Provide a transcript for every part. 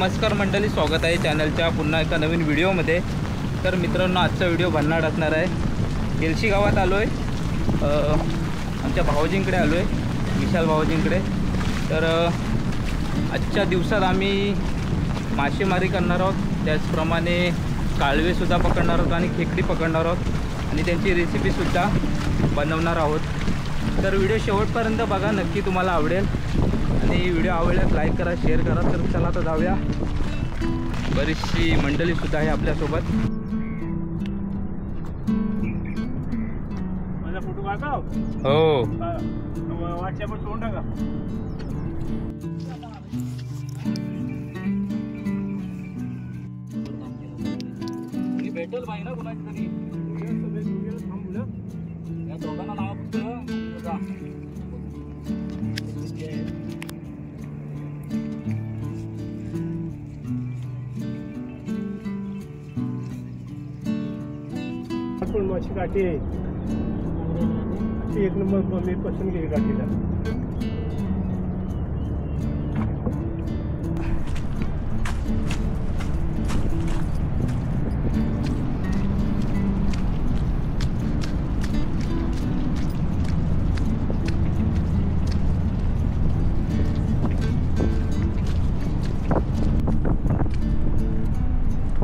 नमस्कार मंडळी, स्वागत आहे चॅनलच्या पुन्हा एका नवीन व्हिडिओमध्ये। तर मित्रांनो, आजचा व्हिडिओ भन्नाट असणार आहे। येलशी गावात आलो आहे, आमच्या भाऊजींकडे आलो आहे, विशाल भाऊजींकडे। तर आजच्या दिवसात आम्ही मासेमारी करणार आहोत, त्याचप्रमाणे कालवेसुद्धा पकडणार आहोत आणि खेकडी पकडणार आहोत आणि त्यांची रेसिपीसुद्धा बनवणार आहोत। तर व्हिडिओ शेवटपर्यंत बघा, नक्की तुम्हाला आवडेल। आणि व्हिडिओ आवडल्यास लाईक करा, शेअर करा। तर चला आता जाऊया। बरीचशी मंडळीसुद्धा आहे आपल्यासोबत। माझा फोटो काढा हो, व्हॉट्सअपवर सोडून टाका। भेटेल पाहिजे ना कोणाची तरी, थांबलं या दोघांना नाव फक्त बघा। पण माशी काठी आहे, एक नंबर मी पसंत केली काठीला।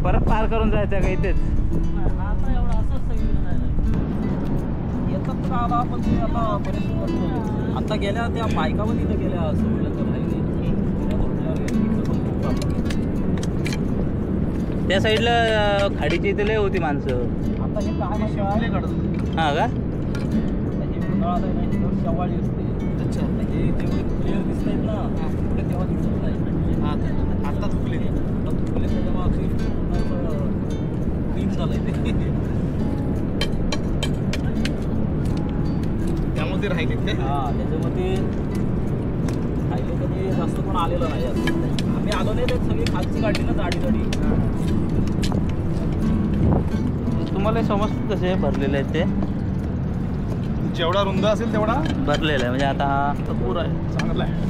परत पार करून जायचं का इथेच? आता एवढं असंच सगळीकडे जायला येतात का आला आपण ते आता बरेच आता गेल्या त्या बायका पण इथं गेल्या असं म्हटलं तर नाही त्या साईडला खाडीची इथे लय होती माणसं। आता हे काय माहिती हा का? हे उन्हाळ्यात आहे ना, हे शेवाळी असते। अच्छा, हे जेवढे क्लिअर दिसत आहेत ना पुढे तेव्हा दिसत नाही। आता चुकले तेव्हा क्लीन झालंय ते, त्यामध्ये राहिले ते। हां, त्याच्यामध्ये राहिले कधी जास्त कोण आलेलं नाही। आम्ही आलो नाही, तर सगळी खालची काढली ना जाडी जाडी। तुम्हाला समजतं कसे भरलेले आहेत ते? जेवढा रुंद असेल तेवढा भरलेलं आहे, म्हणजे आता हा पूर आहे, चांगला आहे।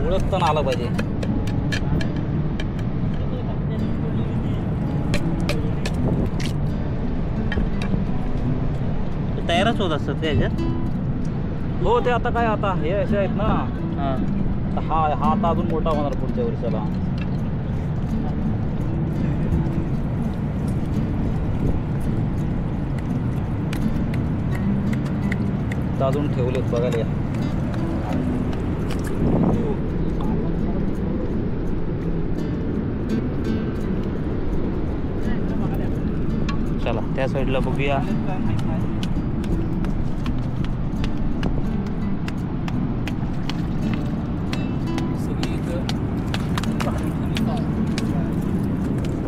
ओळखता आलं पाहिजे। तयारच होत असतात ते ह्याच्यात? हो, ते आता काय, आता हे असे आहेत ना, हां, हा आता अजून मोठा होणार पुढच्या वर्षाला। अजून ठेवलेत बघायला या। चला त्या साईडला बघूया।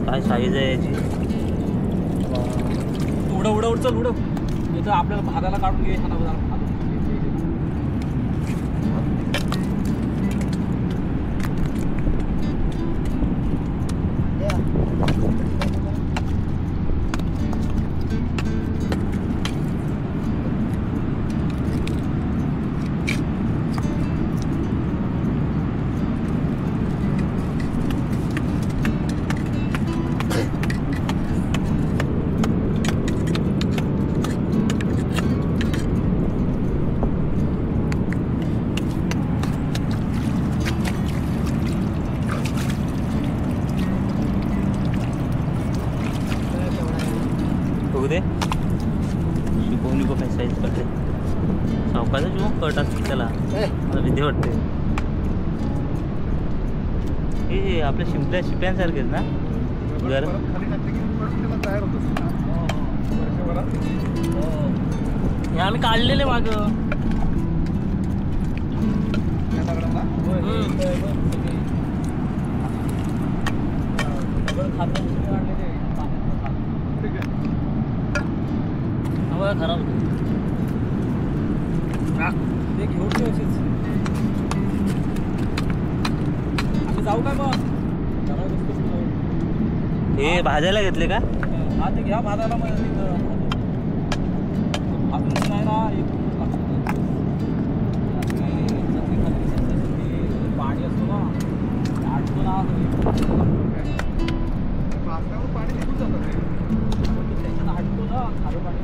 काय साईज आहे याची? उडव चल उडव, इथं आपल्याला भागाला काढून घ्यायचं ना। बघू दे, शिकवणी बघ काय साईज करते। सावकाचा किंवा कट असते त्याला, मला भीती वाटते। हे आपल्या शिप्यांसारखेच ना घर? हे आम्ही काढलेले माग खराब ते घेऊन असेच आम्ही जाऊ काय मग? हे भाजायला घेतले का? हा, ते घ्या भाजायला। मग अजून नाही ना, नाव पाणी निघून जातं ते. त्याच्यात आटतो ना खारं पाणी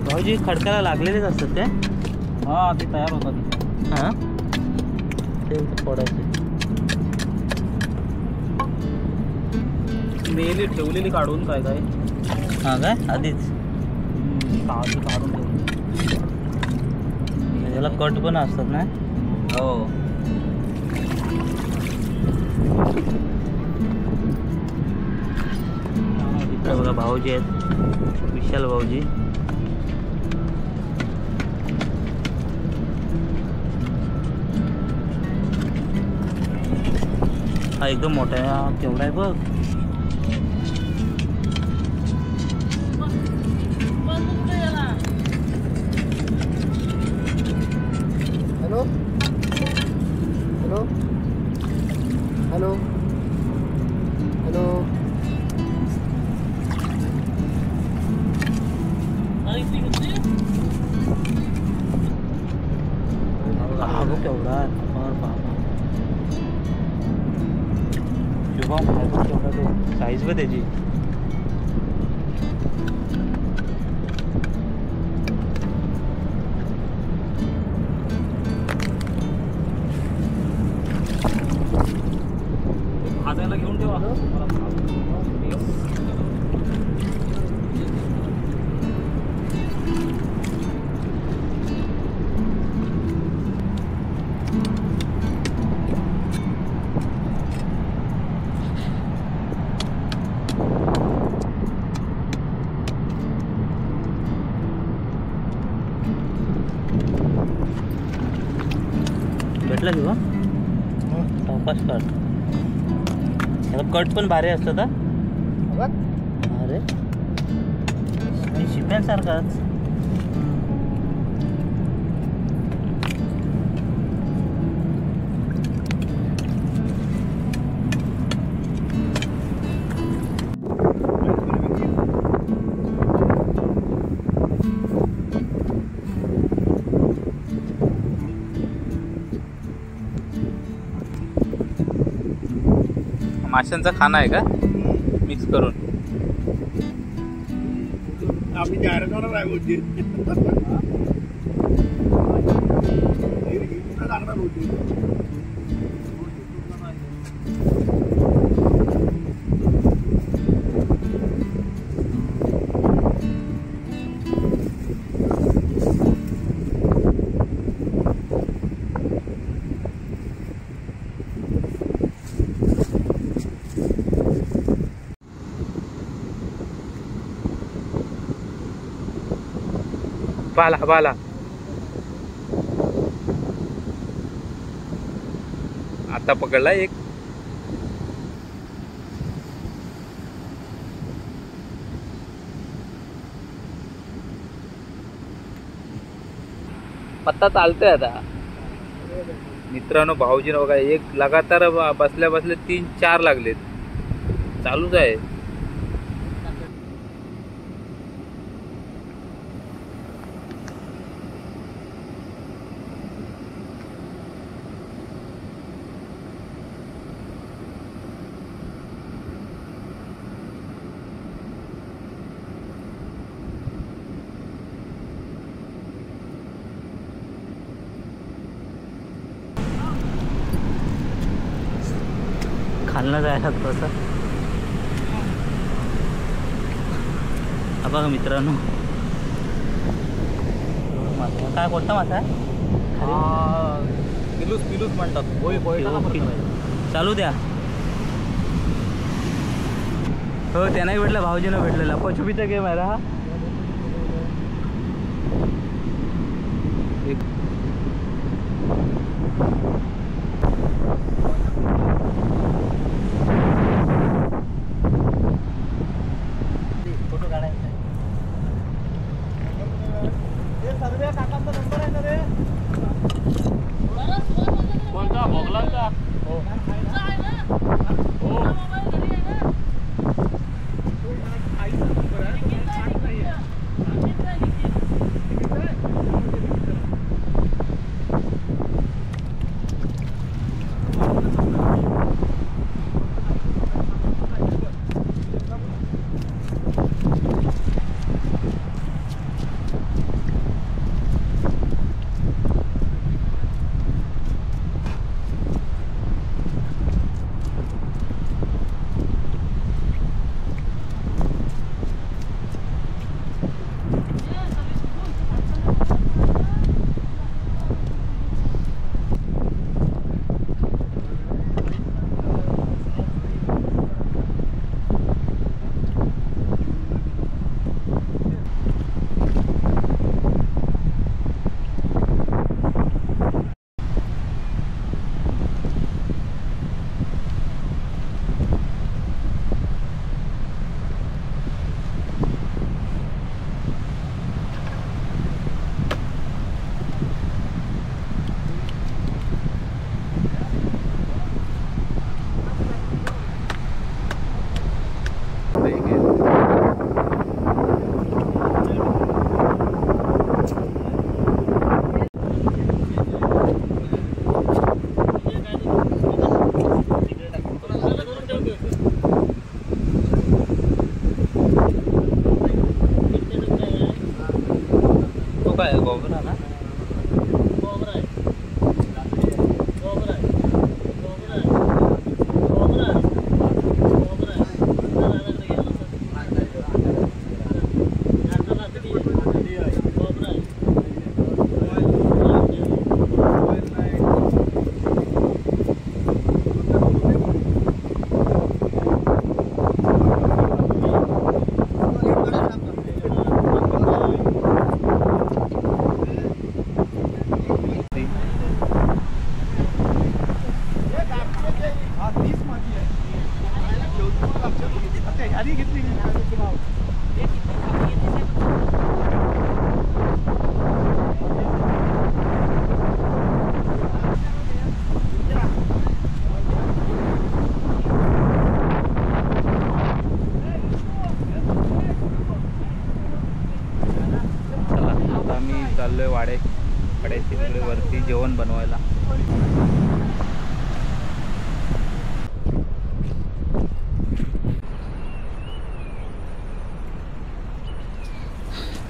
भाऊजी खडकाला लागलेलेच असतात ते. हा ते तयार होतात तिथे. हां ते फोडायचे. नेली ठेवलेली काढून काय काय हां काय आधीच काढून ठेवली. त्याला कट पण असतात ना. हो इकडे बघा भाऊजी आहेत, विशाल भाऊजी. हा एकदम मोठा आहे. हा केवढा आहे बघ. Hello hello hello hello. हा बघ केवढा आहे. बाबा शुभम केवढा तो साईज बघ त्याची. भाजायला घेऊन ठेवा. भेटला किंवा सावकाश काढ. त्याला कट पण भारी असतात. हा अरे शिप्यांसारखाच. माशांचा खाना आहे का मिक्स करून. आम्ही जाहिरात आहे होती लागणार होती. बाला बाला आता पकडला एक. पत्ता चालतोय आता मित्रांनो. भाऊजी बघा एक लगातार बसल्या बसल्या 3-4 लागलेत. चालूच आहे. खालनं जायला तसं. हा बघा मित्रांनो मासा. काय कोणता मासा आहे? पिलूस पिलूस म्हणतात. होय होय चालू द्या. हो त्यांनाही भेटलं, भाऊजीनं भेटलेला. पचुबीचा गेम आहे हा. फोटो काढायचा आहे. काकांचा नंबर आहे ना रे. कोणता भोगलांचा? हो हो आईचा नंबर आहे. जेवण बनवायला.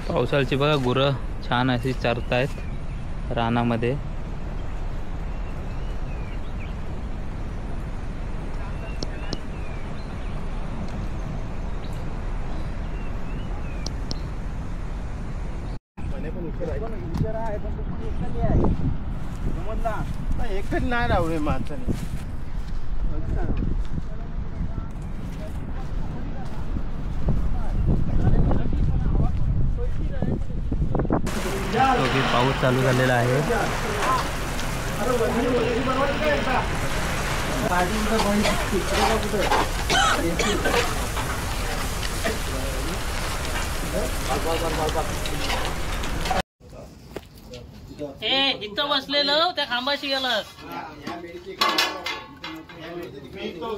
पावसाळची बघा गुरं छान अशी चरतायत रानामध्ये. एकच नाही राहू माणसाने. पाऊस चालू झालेला आहे. इथं बसलेलं त्या खांबाशी गेलं.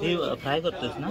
हे फ्राय करतोस ना?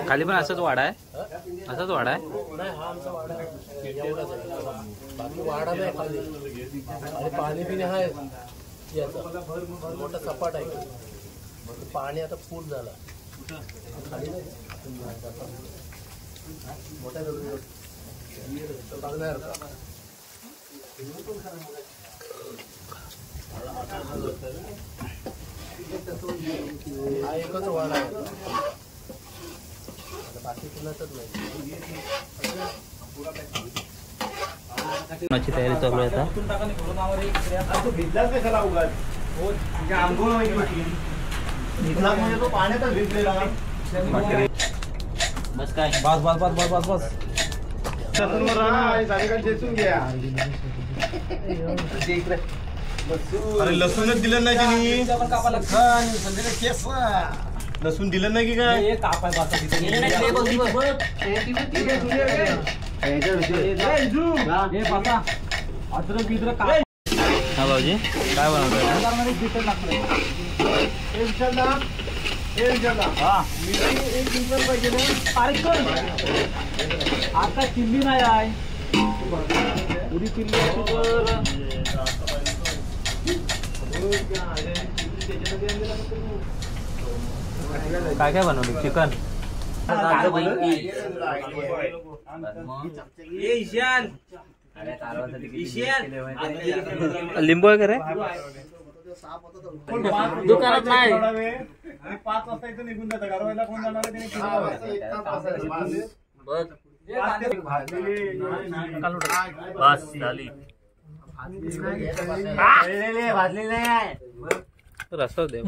खाली पण असंच वाडा आहे. असाच वाडा आहे. नाही हा आमचा वाडा आहे. एवढाच आहे. बाकी वाडा नाही खाली. आणि पाणी पिणे आहे याचा मोठा सपाट आहे. पाणी आता फुल झाला खाली नाही. मोठ्या बघणार हा एकच वाडा आहे. बाकी कुणाचंच नाही. ची तयारी चालू आहे आता. बस काय बस बस बस बस बस बस अरे लसूणच दिलं नाही त्यांनी. लसूण दिलं नाही की काय? हा भाऊजी काय बनवतोय? आता चिल्ली नाही आहे. पुरी चिल्ली काय काय बनवलं? चिकन, लिंबू वगैरे दुकानात नाही. 5 वाजता इथं निघून जातं. गारवायला कोण जाणार बस झाली. भाजलेली नाही आहे. रस्ता दे.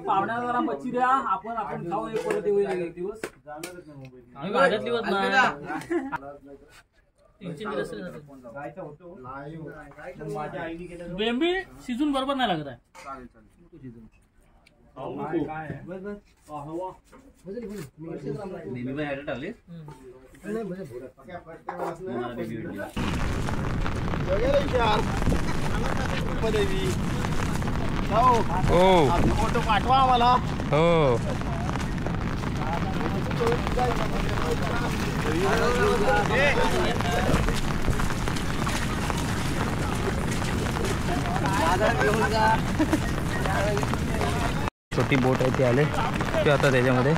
पाहुण्याला जरा मच्छी द्या. आपण आपण खाऊ परत येऊ एक दिवस. आम्ही भाज्यातली होत नाही. बेंबी शिजून बरोबर नाही लागत आहे. फोटो पाठवा आम्हाला. हो घेऊन जा. छोटी बोट आहे ती आले ते आता त्याच्यामध्ये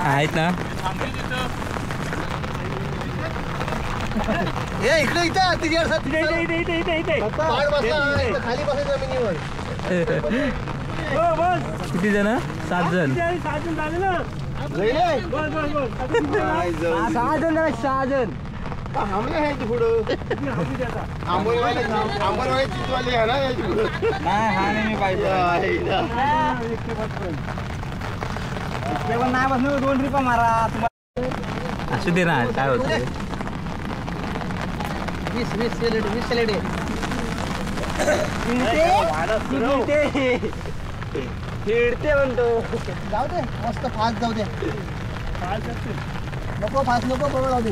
आहेत ना. इकडे खाली बसायचं जमिनीवर. किती जण? 7 जण. 6 जण. आंबोली आहे की पुढं आंबोलीवाले चितवाली आहे ना याची पुढं. नाही हा नाही मी पाहिजे नाही बसणार 2 ट्रिपा मारा. असू दे ना काय होतं 20 सॅलेड खेळते म्हणतो. जाऊ दे मस्त फास्ट जाऊ दे. नको फास्ट नको बरोबर जाऊ दे.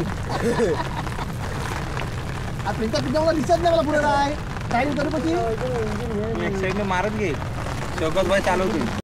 दिसत नाही मला पुढे काय टाइम करू. एक साईडने मारत घे. शौकत भाई चालवतील.